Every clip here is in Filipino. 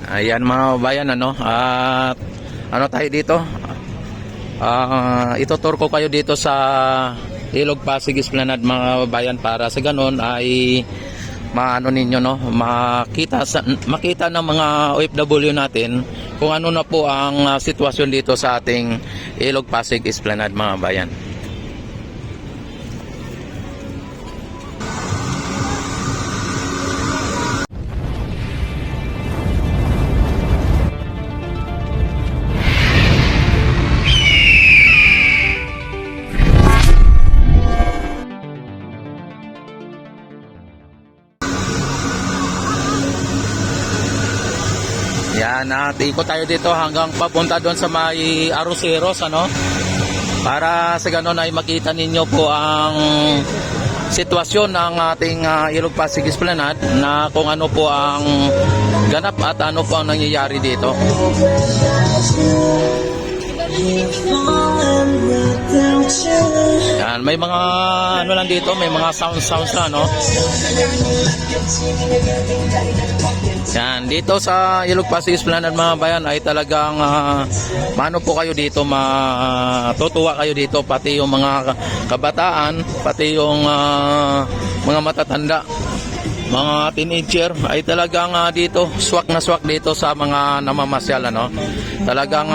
Ayan mga bayan, ano, at ano tayo dito, itutur ko kayo dito sa Ilog Pasig Esplanade mga bayan, para sa ganon ay maano ninyo, no, makita ng mga OFW natin kung ano na po ang sitwasyon dito sa ating Ilog Pasig Esplanade mga bayan. Yan, at ikot tayo dito hanggang papunta doon sa may Aroseros, ano, para sa ganon ay makita ninyo po ang sitwasyon ng ating Ilog Pasig Esplanade, na kung ano po ang ganap at ano po ang nangyayari dito. Yan, may mga ano lang dito, may mga sounds na, no. Yan, dito sa Ilog Pasig Esplanade mga bayan ay talagang mano po kayo dito, matutuwa kayo dito, pati yung mga kabataan, pati yung mga matatanda, mga teenager ay talagang dito swak na swak dito sa mga namamasyal, ano. Talagang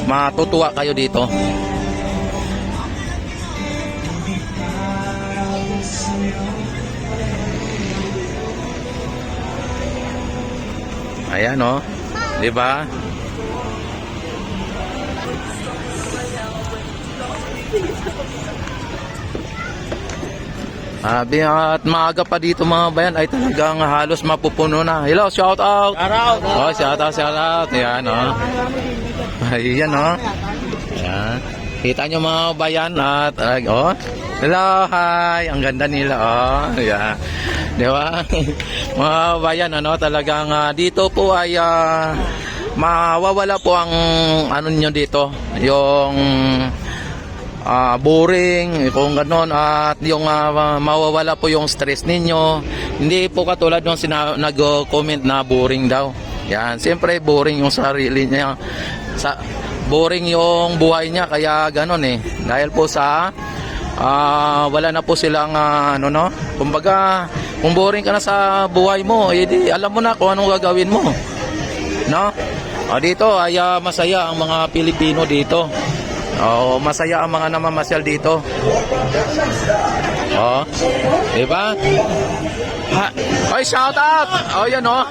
matutuwa kayo dito. Ayan, oh, 'di ba? At maaga pa dito mga bayan ay talagang halos mapupuno na. Hello, shout out. Oh, shout out. Ayan, oh. Ayan, oh. Ayan. Kita nyo mga bayan at oh. Hello, hi. Ang ganda nila, oh. Ayan. Di ba? Mga bayan, ano, talagang dito po ay mawawala po ang ano nyo dito, yung boring, kung gano'n, at yung mawawala po yung stress ninyo. Hindi po katulad nung nag-comment na boring daw. Yan, siyempre boring yung sarili niya, boring yung buhay niya, kaya gano'n eh. Dahil po sa wala na po silang ano, no, kumbaga kung boring ka na sa buhay mo, edi alam mo na kung anong gagawin mo, no. Dito ay masaya ang mga Pilipino dito. Masaya ang mga namamasyal dito. Diba? Oy, shout out! Yan, oh.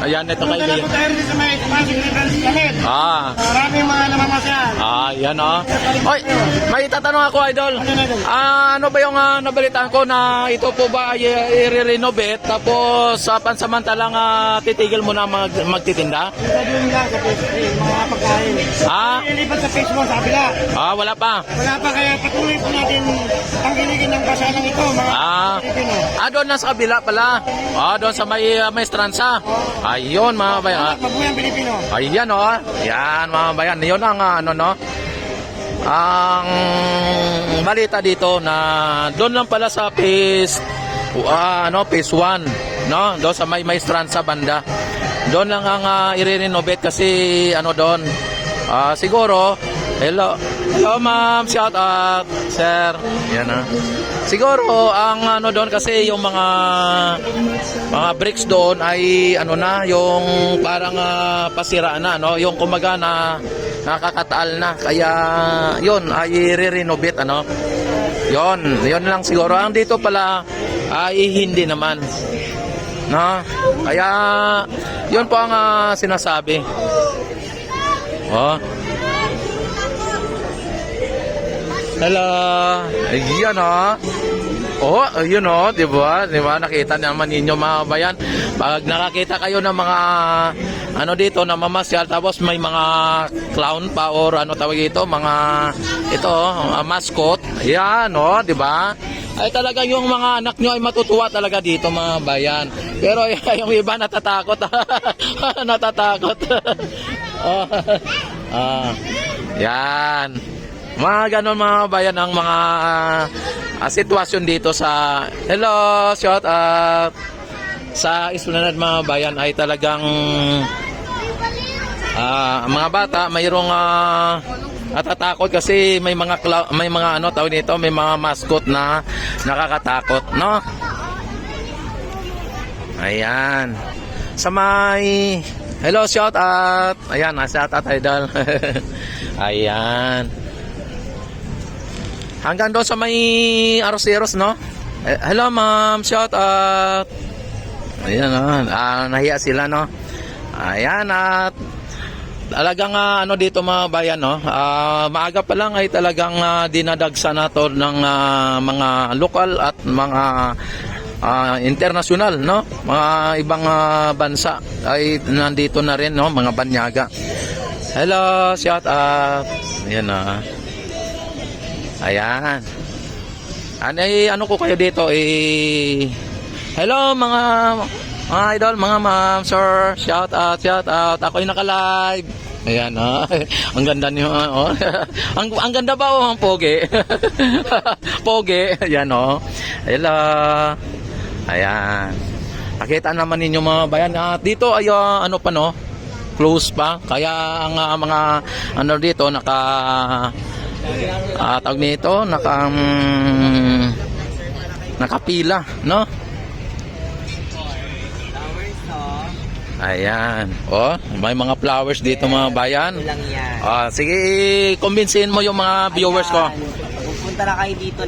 Ayan, ito kayo. Maraming mga namamasyal. Yan, oh. Oy, may tatanong ako, idol. Ano ba yung nabalitaan ko na ito po ba ay i-renovate, tapos pansamantalang titigil mo na magtitinda? Sabihin lang sa Facebook, mga pagkain. Ilipat sa Facebook sa kabila. Wala pa. Wala pa, kaya patuloy po natin ang giligin ng basalang ito, mga Pilipino. Doon na sa kabila pala. Doon sa may Estranza. Ayun, mga bayan. Mabuyang Pilipino. Ayan, oh. Yan, mga bayan. Yun ang ano, no, ang balita dito, na doon lang pala sa phase 1, no, doon sa may Estranza banda. Doon lang ang i-renovate kasi ano doon. Siguro, hello ma'am, shout out, sir. Yan, siguro ang ano doon kasi yung mga bricks doon ay ano na, yung parang pasiraan na, no, yung kumaga na nakakataal na, kaya yun ay i-renovate, ano. Yun lang siguro. Ang dito pala ay hindi naman, no, kaya yun po ang sinasabi. Hello. Ayan, ayun, di ba? Nakita naman ninyo mga bayan. Pag nakakita kayo ng mga ano dito na mamasyal, tapos may mga clown pa or ano tawag ito, mga ito, mascot. Ayan, di ba? Ay talaga yung mga anak nyo ay matutuwa talaga dito mga bayan. Pero yung iba natatakot. Natatakot. Yan. Mga ganon mga bayan ang mga sitwasyon dito sa hello, shout out. sa Esplanade mga bayan ay talagang mga bata mayroong natatakot kasi may mga ano tawag nito, may mga mascot na nakakatakot, no? Ayan. Sa may hello, shout out. Ayan, shout out idol. Ayan. Hanggang doon sa may Arroceros, no? Hello ma'am, shout out. Ayan, nahiya sila, no? Ayan, at talagang ano dito mga bayan, no? Maaga pa lang ay talagang dinadagsa na to ng mga lokal at mga international, no? Mga ibang bansa ay nandito na rin, no? Mga banyaga. Hello, shout out. Ayan na. Ayan. Ano ko kayo dito hello mga idol, mga ma'am, sir, shout out. Ako yung naka-live. Ayan, ang ganda niyo, ang ganda ba ang pogi? Pogi, ayan, hello. Ayan. Nakita naman ninyo mga bayan, dito ay ano pa, no? Close pa. Kaya ang mga ano dito tawag nito, nakapila, no? Ayan. May mga flowers dito mga bayan. Sige, kumbinsihin mo yung mga viewers ko. Pupunta na kayo dito,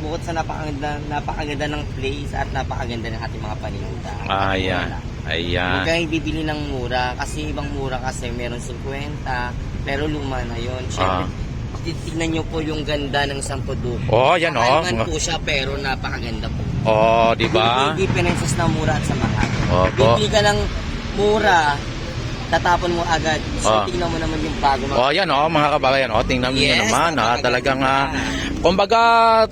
bukod sa napakaganda ng place at napakaganda ng ating mga paninda. Ayan. Ayan. Huwag kayong bibili ng mura kasi ibang mura kasi meron 50 pero luma na yun. Siyempre, tignan nyo po yung ganda ng isang produkto. Yan Makalangan po siya pero napakaganda po. Di ba? Hindi differences na mura at sa mahal. Opo. Bibili ka ng mura, tatapon mo agad. So, tingnan mo naman yung bago. Yan mga kababayan, tingnan niyo Yes, naman, talagang kumbaga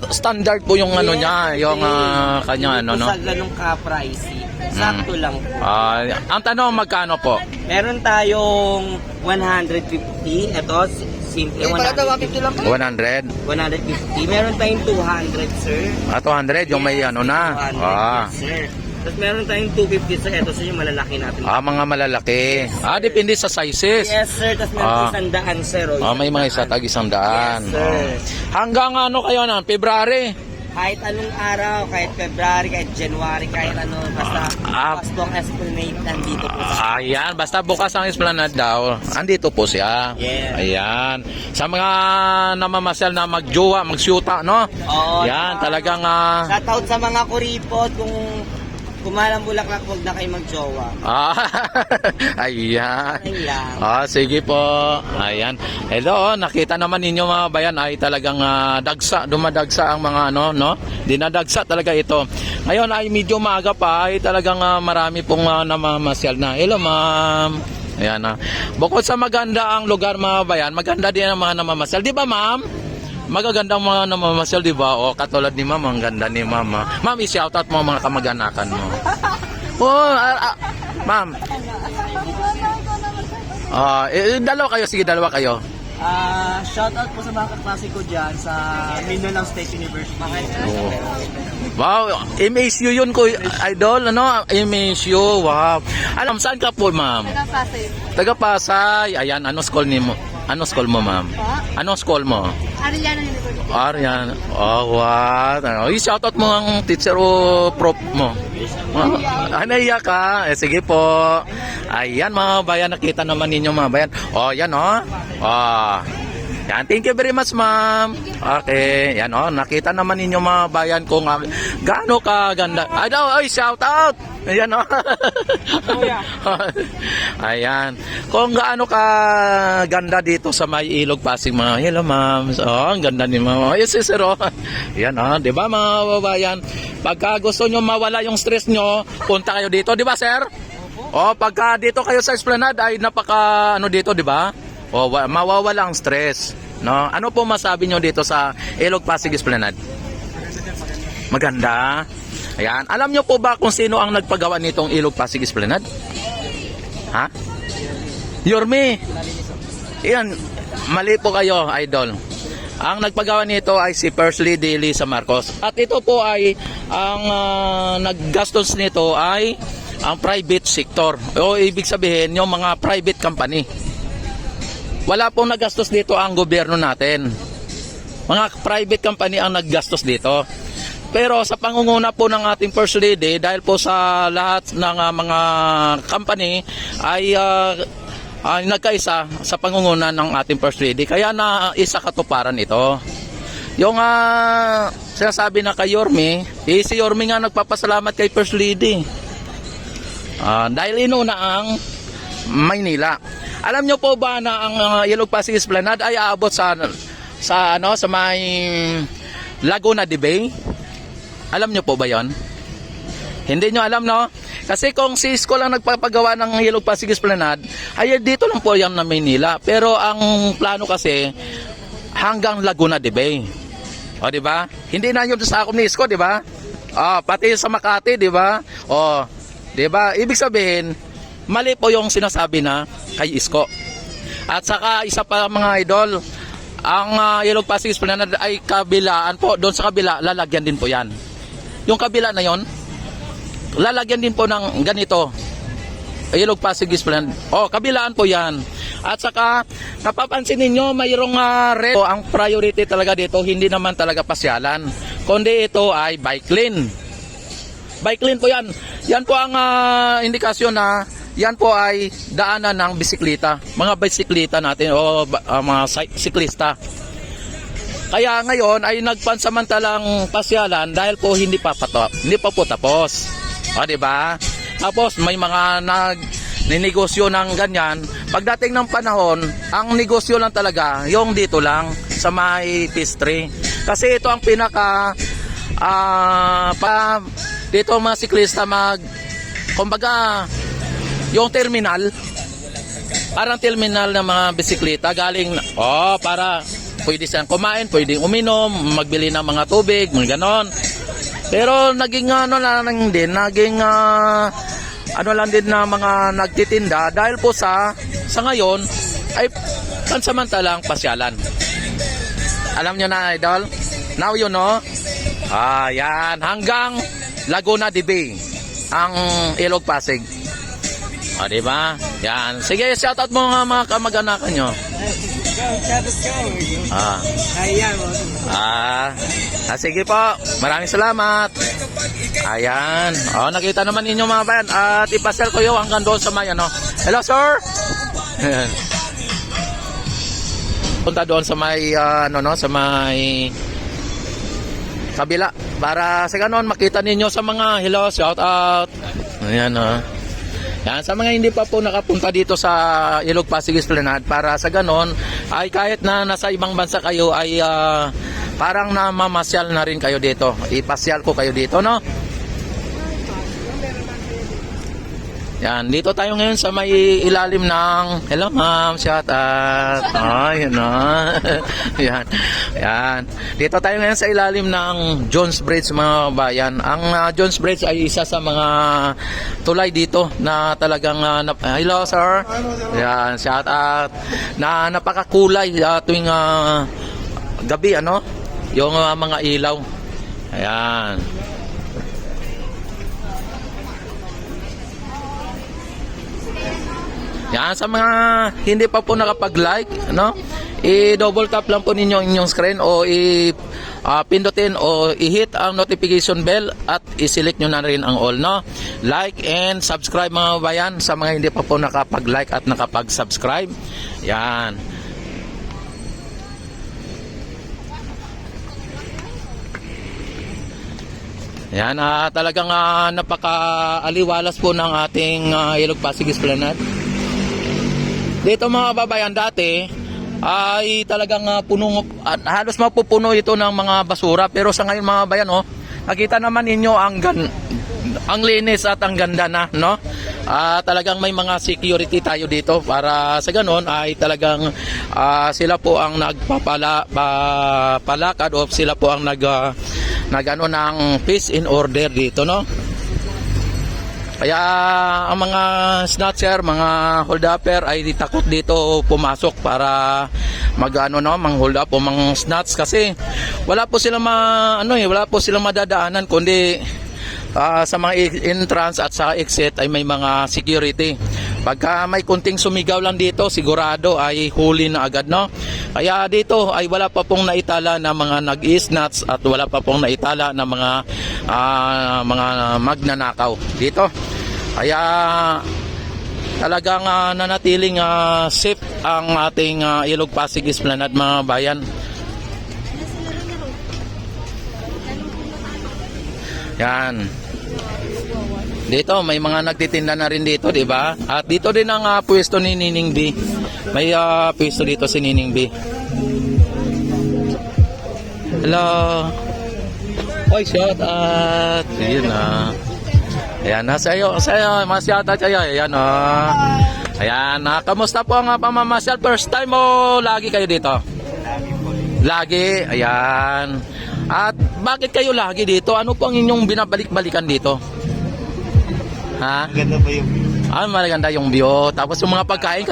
standard po yung ano niya, yung kanya ano, no? Sa ganung ka-pricey. Sakto lang po. Ang tanong, magkano po? Meron tayong 150. Ito, simple 150 lang. 100? 150. Meron tayong 200, sir. 200, yung may ano na. 200, sir. Tapos meron tayong 250, sir. Ito, sir, yung malalaki natin. Mga malalaki. Depende sa sizes. Yes, sir. Tapos meron 100, sir. May mga isa, tag 100. Yes, sir. Hanggang ano kayo na? February? Kahit anong araw, kahit February, kahit January, kahit ano, basta Pastong Esplanade, nandito po siya. Ayan, basta bukas ang Esplanade daw, andito po siya. Yeah. Ayan. Sa mga namamasyal na magjowa, magsyuta, no? Oo. Yan, talagang Shoutout sa mga kuripot, kung kumalang bulaklak, huwag na kayo magjowa. Ayan. Ayan. Sige po. Ayan. Hello, nakita naman ninyo mga bayan ay talagang dumadagsa ang mga ano, no? Dinadagsa talaga ito. Ngayon ay medyo maaga pa ay talagang marami pong namamasyal na. Hello, ma'am. Ayan. Bukod sa maganda ang lugar mga bayan, maganda din ang mga namamasyal. Di ba, ma'am? Magagandang mga namamasyal, di ba? Katulad ni ma'am, ang ganda ni mama. Ma'am, i-shoutout mo mga kamag-anakan mo. Ma'am. Dalawa kayo, sige, dalawa kayo. Shoutout po sa mga kaklase ko dyan sa Mindanao State University. Wow, MSU yun ko, idol, ano? MSU, wow. Alam, saan ka po, ma'am? Taga Pasay. Ayan, ano school mo? Ano school mo, ma'am? Ano school mo? Arellano University. Aryan. What? I-shoutout mo ang teacher o prof mo. Naiyak ka? Sige po. Ayan mga bayan, nakita naman ninyo mga bayan. Yan yan, thank you very much, ma'am. Okay, yan nakita naman ninyo mga bayan kung gaano ka ganda. Shout out. Ayan Ayan. Kung gaano ka ganda dito sa may Ilog Pasig mga. Hello, ma'am. Ang ganda ni ma'am. Yes, sir. Ayan di ba mga babayan? Pagka gusto nyo mawala yung stress nyo, punta kayo dito, di ba, sir? Pagka dito kayo sa Esplanade ay napaka dito, di ba? Mawawala ang stress, no? Ano po masabi nyo dito sa Ilog Pasig Esplanade? Maganda. Ayan. Alam nyo po ba kung sino ang nagpagawa nitong Ilog Pasig Esplanade? Ha? Yorme. Ayan. Mali po kayo, idol. Ang nagpagawa nito ay si First Lady Lisa Marcos. At ito po ay ang naggastos nito ay ang private sector. O ibig sabihin yung mga private company. Wala pong naggastos dito ang gobyerno natin. Mga private company ang naggastos dito. Pero sa pangunguna po ng ating First Lady, dahil po sa lahat ng mga company ay nagkaisa sa pangunguna ng ating First Lady. Kaya na isa katuparan ito. Yung sinasabi na kay Yorme, si Yorme nga nagpapasalamat kay First Lady. Dahil inuna ang Maynila. Alam nyo po ba na ang Ilog Pasig Esplanade ay aabot sa may Laguna de Bay? Alam nyo po ba yon? Hindi nyo alam, no? Kasi kung si Isko lang nagpapagawa ng Ilog Pasig Esplanade, ay dito lang po yan na Maynila. Pero ang plano kasi hanggang Laguna de Bay. O, di ba? Hindi na yun sa akong ni Isko, di ba? Pati sa Makati, di ba? O, di ba? Ibig sabihin, mali po yung sinasabi na kay Isko. At saka isa pa mga idol, ang Ilog Pasig Esplanade ay kabilaan po. Doon sa kabila, lalagyan din po yan. Yung kabila na yon, lalagyan din po ng ganito, Ilog Pasig Esplanade. Kabilaan po yan. At saka, napapansin ninyo, mayroong red. Ang priority talaga dito, hindi naman talaga pasyalan. Kundi ito ay bike lane. Bike lane po yan. Yan po ang indikasyon na yan po ay daanan ng bisikleta. Mga bisikleta natin o mga siklista. Kaya ngayon ay nagpansamantalang pasyalan dahil po hindi pa po tapos. Di ba? Tapos may mga ninegosyo ng ganyan. Pagdating ng panahon, ang negosyo lang talaga yung dito lang sa may P3. Kasi ito ang pinaka dito mga siklista kumbaga yung terminal, parang terminal ng mga bisikleta galing para pwede siyang kumain, pwedeng uminom, magbili ng mga tubig, mga ganon. Pero naging lang din na mga nagtitinda dahil po sa ngayon ay pansamantalang pasyalan. Alam nyo na, idol? Now you know. Yan, hanggang Laguna de Bay ang Ilog Pasig. Diba? Yan. Sige, shoutout mo mga kamag-anakan nyo. Sige po. Maraming salamat. Ayan. Nakita naman ninyo mga bayan. At ipasel ko yung hanggang doon sa may Hello, sir. Punta doon sa may sa may kabila para sa ganon makita ninyo sa mga hello, shoutout. Ayan Yan, sa mga hindi pa po nakapunta dito sa Ilog Pasig Esplanade, para sa ganon ay kahit na nasa ibang bansa kayo ay parang namamasyal na rin kayo dito. Ipasyal ko kayo dito, no? Yan, dito tayo ngayon sa may ilalim ng hello ma'am, shout out. Yan yan. Yan. Dito tayo ngayon sa ilalim ng Jones Bridge mga bayan. Ang Jones Bridge ay isa sa mga tulay dito na talagang hello sir. Yan, shout out. Na napakakulay tuwing gabi yung mga ilaw. Ayan. Yan, sa mga hindi pa po nakapag-like, i-double tap lang po ninyo inyong screen o pindutin o i-hit ang notification bell at i-select nyo na rin ang all, like and subscribe mga bayan sa mga hindi pa po nakapag-like at nakapag-subscribe. Yan. Yan, talagang napaka-aliwalas po ng ating Ilog Pasig Esplanade. Dito mga babayan, dati ay talagang halos mapupuno ito ng mga basura. Pero sa ngayon mga bayan, nakita naman ninyo ang linis at ang ganda na, talagang may mga security tayo dito para sa ganon ay talagang sila po ang nagpapalakad o sila po ang ng peace in order dito, Kaya ang mga snatcher, mga hold upper ay takot dito pumasok para mang hold up o mang snatch kasi wala po silang wala po silang madadaanan kundi sa mga entrance at sa exit ay may mga security. Pagka may kunting sumigaw lang dito, sigurado ay huli na agad, no? Kaya dito ay wala pa pong naitala na mga nag-snatch at wala pa pong naitala na mga magnanakaw dito. Kaya talagang nanatiling safe ang ating Ilog Pasig Esplanade, mga bayan. Yan. Dito may mga nagtitinda na rin dito, di ba? At dito din ang pwesto ni Nining B. May pwesto dito si Nining B. Hello. Oy, shout out. Yun na. Ayan, sa'yo, mas shout out sa'yo. Ayan, Ayan, kamusta po ang pamamasyal? First time o lagi kayo dito? Lagi, ayan. At bakit kayo lagi dito? Ano po ang inyong binabalik-balikan dito? Ha? Ganda pa yung Maganda yung view. Tapos yung mga pagkain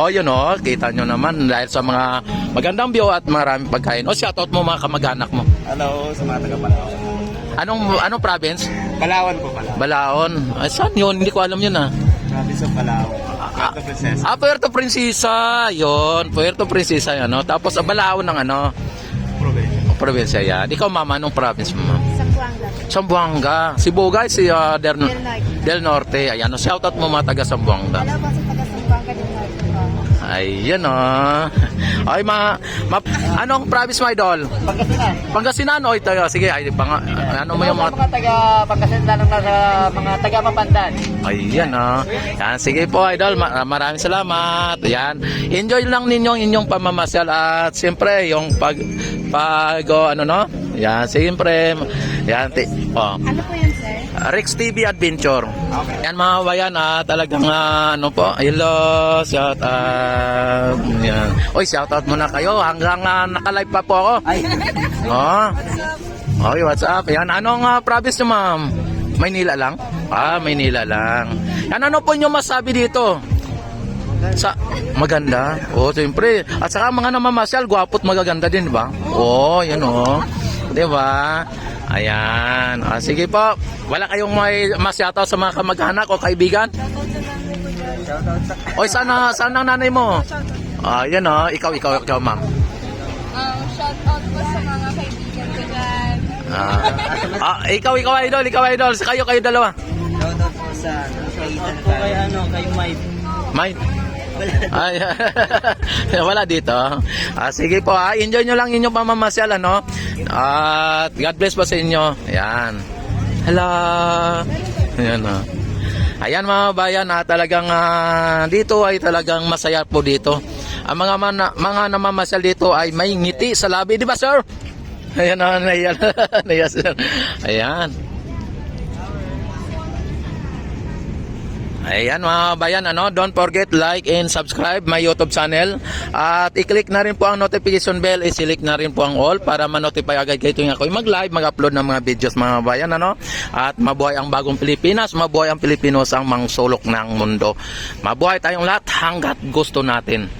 yun kita nyo naman dahil sa mga magandang view at maraming pagkain. Shoutout mo mga kamag-anak mo. hello sa mga taga-Palawan. Anong province? Palawan po pala. Balaon. Ay, saan yun? Hindi ko alam yun Province of Palawan. Puerto Princesa. Puerto Princesa. Yun. Puerto Princesa yan, Tapos Balaon ng Province. probinsya yan. Ikaw, mama, anong province mo, ma'am? Sambuanga. Sambuanga. Si Bugay, si Del Norte. Ayan, shoutout mo mga taga Sambuanga. Hello po sa taga Sambuanga din natin. Ayun, Ay, anong province mo, idol? Pagkasinan. Pangasinan, ito. Sige, ano mo yung mga... taga Pagkasinan ng mga taga Mapandan. Ayan, Yan, sige po, idol. Maraming salamat. Yan. Enjoy lang ninyo ang inyong pamamasyal at siyempre, yung Yan, siyempre. Yan, Ano po yun, sir? Rex TV Adventure. Okay. Yan mga bayan, talagang hello, shout out. Yan. Oy, shout out muna kayo hanggang naka-live pa po ako. Ay. Oy, what's up? Yan, anong province nyo, ma'am? Maynila lang? Maynila lang. Yan, ano po nyo masabi dito? Maganda. Siyempre. At saka mga namamasyal, gwapo't magaganda din, ba? Yan Di ba? Ayan. Sige po. Wala kayong may masyataw sa mga kamag-anak o kaibigan? Oy, saan ang nanay mo? Yan ikaw, ma'am. Shout out po sa mga kaibigan ko dyan. Ikaw idol. Kayo dalawa. Shoutout po sa kay Mike. Mike? Ay, wala dito. Sige po, enjoy nyo lang inyong pamamasyal, At God bless po sa inyo. Ayan. Hello. Ayan, Ayan mga bayan, talagang dito ay talagang masaya po dito. Ang mga namamasyal dito ay may ngiti sa labi, di ba, sir? Ayan, Ayan. Ayan mga bayan, don't forget like and subscribe my YouTube channel at i-click na rin po ang notification bell, i-select na rin po ang all para ma-notify agad kayo tuwing ako'y mag-live, mag-upload ng mga videos mga bayan, at mabuhay ang bagong Pilipinas, mabuhay ang Pilipinos ang mangsulok ng mundo. Mabuhay tayong lahat hanggat gusto natin.